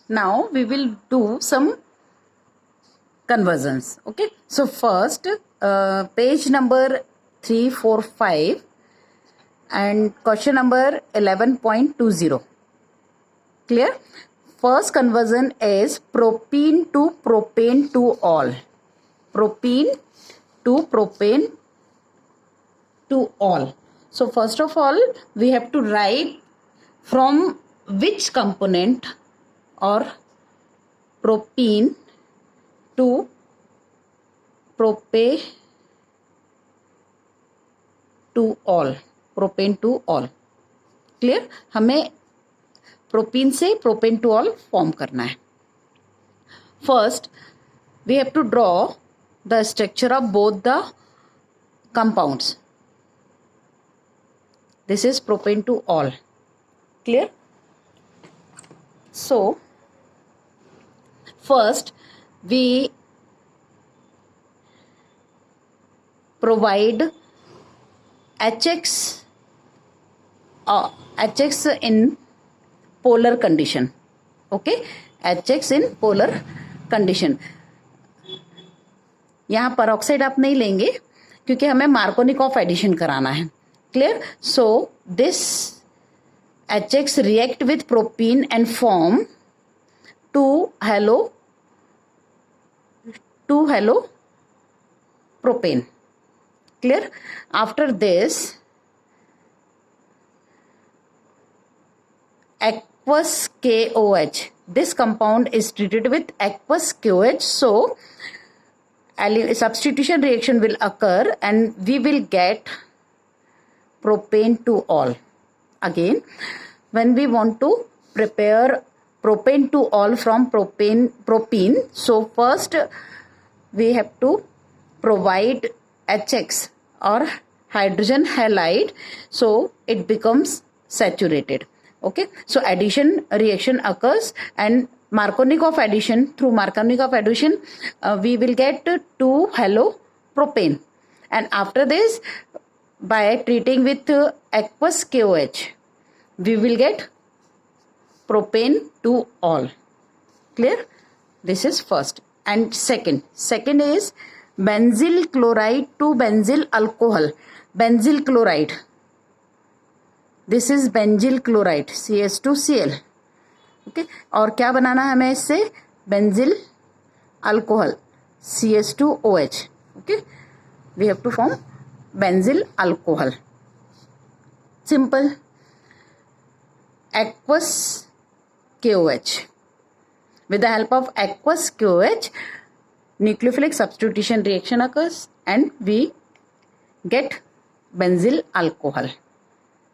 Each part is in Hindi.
Now we will do some conversions. Okay, so first page number 345 and question number 11.20. Clear? First conversion is propene to propane to all. Propene to propane to all. So first of all, we have to write from which component or propene to propane to all. Propane to all. Clear? हमें प्रोपीन से प्रोपेन टू ऑल फॉर्म करना है. First we have to draw the structure of both the compounds. This is propan two ol. Clear? So first we provide HX in polar condition. Okay, HX in polar condition. यहाँ peroxide आप नहीं लेंगे क्योंकि हमें मार्कोनिकॉफ एडिशन कराना है. Clear? So this HX react with propene and form two halo propane. Clear? After this, aqueous KOH. This compound is treated with aqueous KOH. So, substitution reaction will occur and we will get propane to all. Again, when we want to prepare propane to all from propene, so first we have to provide HX or hydrogen halide, so it becomes saturated. Okay, so addition reaction occurs and Markovnikov addition, through Markovnikov addition we will get 2 halo propane, and after this by treating with aqueous KOH we will get propane to all. Clear? This is first. And second is benzyl chloride to benzyl alcohol. Benzyl chloride. This is benzyl chloride, CH2Cl. Okay, और क्या बनाना है हमें इससे? benzyl alcohol, CH2OH. Okay, we have to form benzyl alcohol. Simple. Aqueous KOH. With the help of aqueous KOH, nucleophilic substitution reaction occurs and we get benzyl alcohol.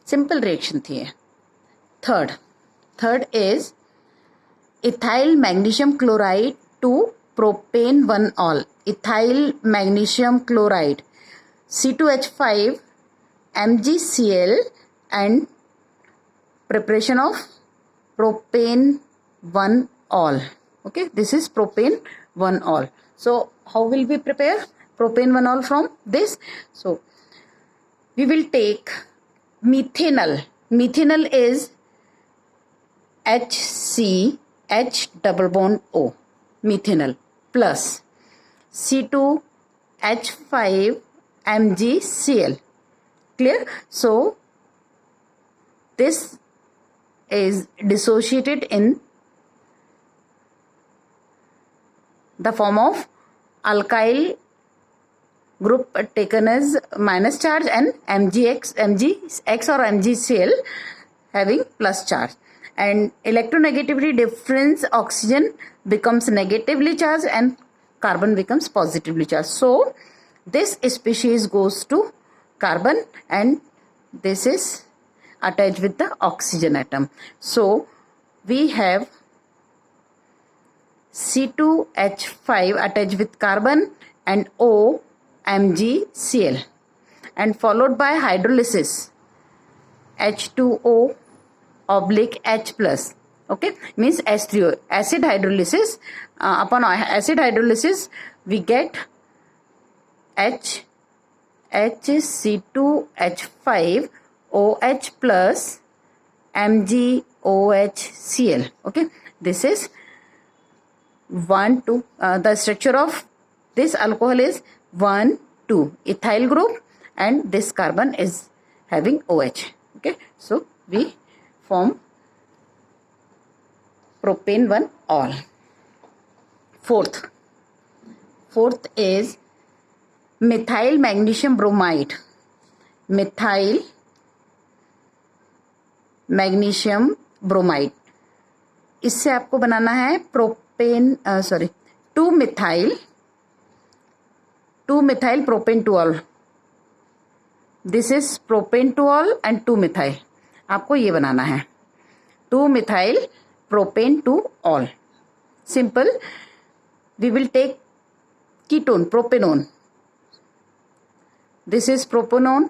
Simple reaction थी ये. Third is ethyl magnesium chloride to propane 1-all. Ethyl magnesium chloride, C2H5 MgCl and preparation of propane 1-all. Okay, this is propane 1-all. So how will we prepare propane 1-all from this? So we will take methanol. Methanol is HCH double bond O. Methanol plus C2H5 MgCl. Clear? So this is dissociated in the form of alkyl group taken as minus charge and MgX or MgCl having plus charge, and electronegativity difference, oxygen becomes negatively charged and carbon becomes positively charged. So this species goes to carbon and this is attached with the oxygen atom. So we have C2H5 attached with carbon and O MgCl, and followed by hydrolysis H2O oblique H plus. Okay, means H3O, acid hydrolysis. Upon acid hydrolysis we get HC2H5 OH plus MgOHCl. Okay, this is 1 2 the structure of this alcohol is 1 2 ethyl group and this carbon is having OH. Okay, so we form propane 1 all. Fourth is methyl magnesium bromide. Methyl magnesium bromide, इससे आपको बनाना है propane 2 methyl propane 2 all. This is propane 2 all and 2 methyl. आपको ये बनाना है 2 methyl propane 2 all. Simple. We will take ketone propanone. This is propanone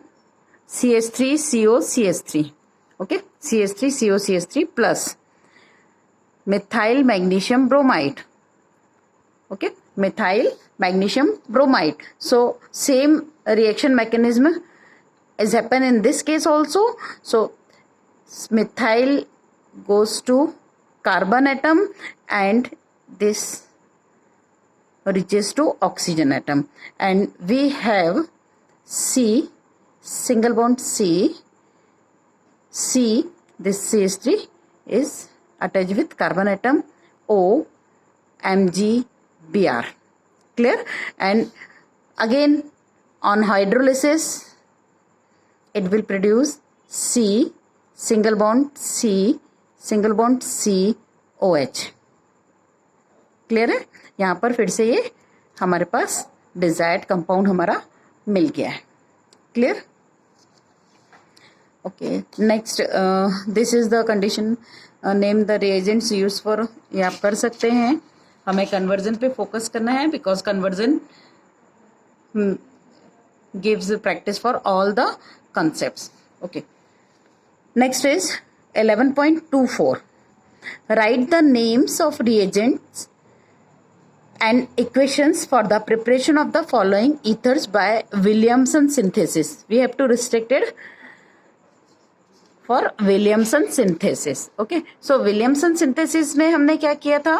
CH3COCH3. Okay, CH3COCH3 plus methyl magnesium bromide. Okay, methyl magnesium bromide. So same reaction mechanism is happen in this case also. So methyl goes to carbon atom and this reaches to oxygen atom, and we have C, single bond C, this CH3 is attached with carbon atom O, MgBr. Clear? And again on hydrolysis it will produce C, single bond C, OH. Clear है? यहाँ पर फिर से ये हमारे पास डिजायर्ड कंपाउंड हमारा मिल गया है. Clear? Okay, next this is the condition. Name the reagents use for. ये आप कर सकते हैं. हमें कन्वर्जन पे फोकस करना है because conversion gives practice for all the concepts. Okay, next is 11.24. Write the names of reagents and equations for the preparation of the following ethers by Williamson synthesis. We have to restrict it for Williamson synthesis. Okay, so Williamson synthesis में हमने क्या किया था?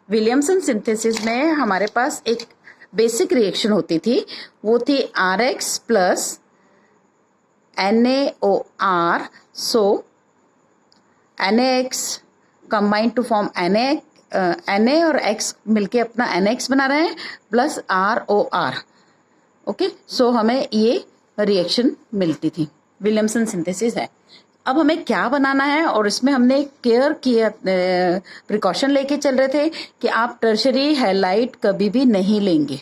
Williamson synthesis में हमारे पास एक बेसिक रिएक्शन होती थी. वो थी RX plus NaOR. So NaX combined to form Na और X मिलके अपना NX बना रहे हैं प्लस ROR. ओके, सो हमें ये रिएक्शन मिलती थी. विलियमसन सिंथेसिस है. अब हमें क्या बनाना है, और इसमें हमने केयर किया, प्रिकॉशन लेके चल रहे थे कि आप टर्शरी हैलाइड कभी भी नहीं लेंगे.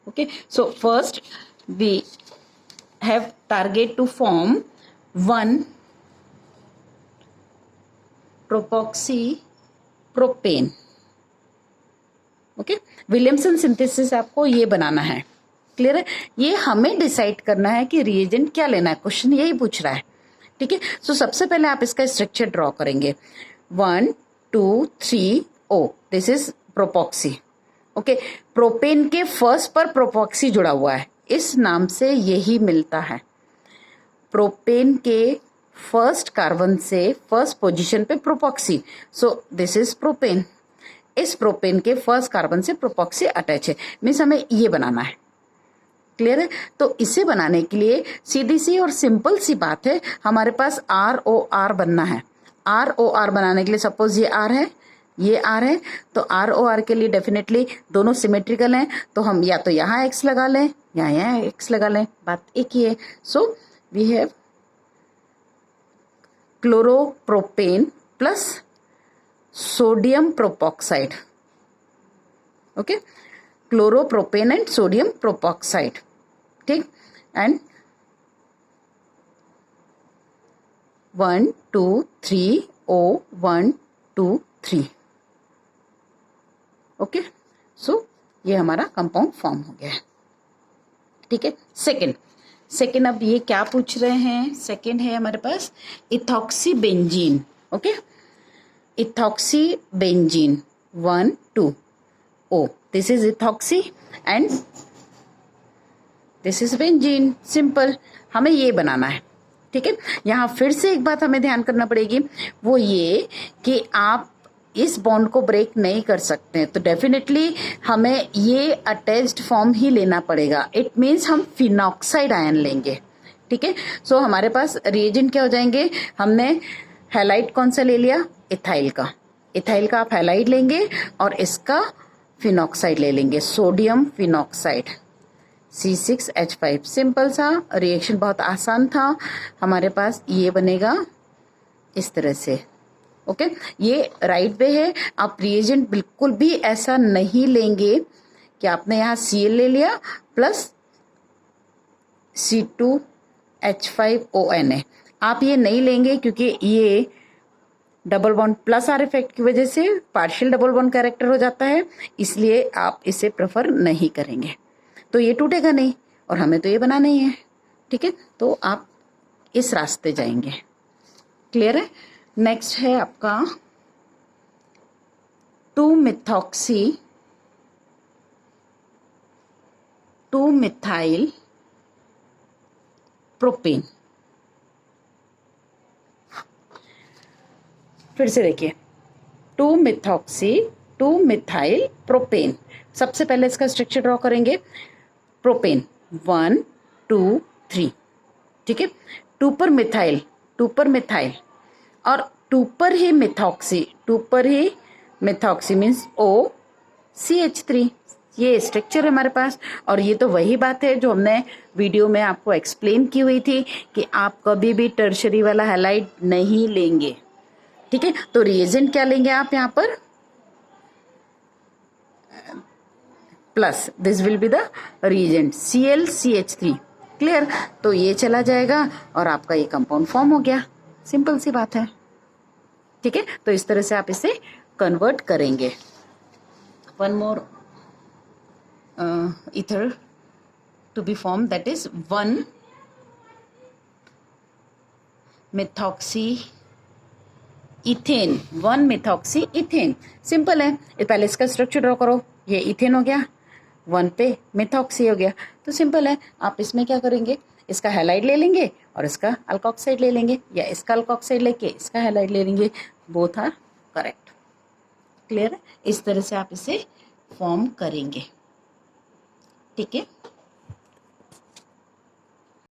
Okay, so first we have target to form 1 propoxy propane. Okay, Williamson synthesis आपको ये बनाना है. क्लियर है? ये हमें डिसाइड करना है कि रिएजेंट क्या लेना है. क्वेश्चन यही पूछ रहा है. ठीक है, सो सबसे पहले आप इसका स्ट्रक्चर ड्रॉ करेंगे. 1 2 3 O. This is propoxy. Okay, propane के फर्स्ट पर प्रोपॉक्सी जुड़ा हुआ है, इस नाम से यही मिलता है. प्रोपेन के फर्स्ट कार्बन से फर्स्ट पोजीशन पे propoxy. So this is propane. इस प्रोपेन के फर्स्ट कार्बन से प्रोपॉक्सी अटैच है, मीन्स हमें ये बनाना है. क्लियर है? तो इसे बनाने के लिए सीधी सी और सिंपल सी बात है, हमारे पास ROR बनना है. ROR बनाने के लिए सपोज ये R है, ये R है, तो ROR के लिए डेफिनेटली दोनों सिमेट्रिकल हैं, तो हम या तो यहाँ X लगा लें या यहाँ X लगा लें, बात एक ही है. So we have chloropropane plus sodium propoxide. Okay, chloropropane and sodium propoxide. ठीक, एंड 1 2 3 O 1 2 3. ओके, सो ये हमारा कंपाउंड फॉर्म हो गया है. ठीक है, सेकेंड अब ये क्या पूछ रहे हैं? सेकेंड है हमारे पास ethoxy benzene. Okay, ethoxy benzene 1 2 O. This is ethoxy and this is benzene. Simple, हमें ये बनाना है. ठीक है, यहाँ फिर से एक बात हमें ध्यान करना पड़ेगी, वो ये कि आप इस बॉन्ड को ब्रेक नहीं कर सकते हैं, तो डेफिनेटली हमें ये अटैच्ड फॉर्म ही लेना पड़ेगा। इट मीन्स हम फिनॉक्साइड आयन लेंगे। ठीक है, सो हमारे पास रिएजेंट क्या हो जाएंगे, हमने हैलाइड कौन सा ले लिया, इथाइल का। इथाइल का आप हैलाइड लेंगे और इसका फिनॉक्साइड ले लेंगे, सोडियम फिनॉक्साइड C6H5। सिंपल सा रिएक्शन, बहुत आसान था। हमारे पास ये बनेगा इस तरह से। ओके, ये राइट वे है। आप रिएजेंट बिल्कुल भी ऐसा नहीं लेंगे कि आपने यहाँ Cl ले लिया प्लस C2H5ONA। आप ये नहीं लेंगे क्योंकि ये double bond plus are effect की वजह से पार्शियल डबल बॉन्ड कैरेक्टर हो जाता है, इसलिए आप इसे प्रेफर नहीं करेंगे। तो ये टूटेगा नहीं और हमें तो ये बनाना ही है। ठीक है, तो आप इस रास्ते जाएंगे। क्लियर है। नेक्स्ट है आपका 2-मिथाइल प्रोपेन। फिर से देखिए, 2-मिथाइल प्रोपेन। सबसे पहले इसका स्ट्रक्चर ड्रॉ करेंगे। प्रोपेन 1 2 3। ठीक है, 2 पर मिथाइल और 2 पर ही मिथॉक्सी मीन्स OCH3। ये स्ट्रक्चर है हमारे पास। और ये तो वही बात है जो हमने वीडियो में आपको एक्सप्लेन की हुई थी कि आप कभी भी टर्शरी वाला हैलाइड नहीं लेंगे। ठीक है, तो रिएजेंट क्या लेंगे आप यहाँ पर, plus this will be the reagent ClCH3। Clear, तो ये चला जाएगा और आपका ये कंपाउंड फॉर्म हो गया। सिंपल सी बात है। ठीक है, तो इस तरह से आप इसे कन्वर्ट करेंगे। One more ether to be formed, that is 1-methoxyethane। Simple है। पहले इसका स्ट्रक्चर ड्रॉ करो। ये इथेन हो गया, 1 पे मिथॉक्सी हो गया। तो सिंपल है, आप इसमें क्या करेंगे, इसका हैलाइड ले लेंगे और इसका अल्कोक्साइड ले लेंगे, या इसका अल्कोक्साइड लेके इसका हैलाइड ले लेंगे। Both are correct. क्लियर है। इस तरह से आप इसे फॉर्म करेंगे। ठीक है।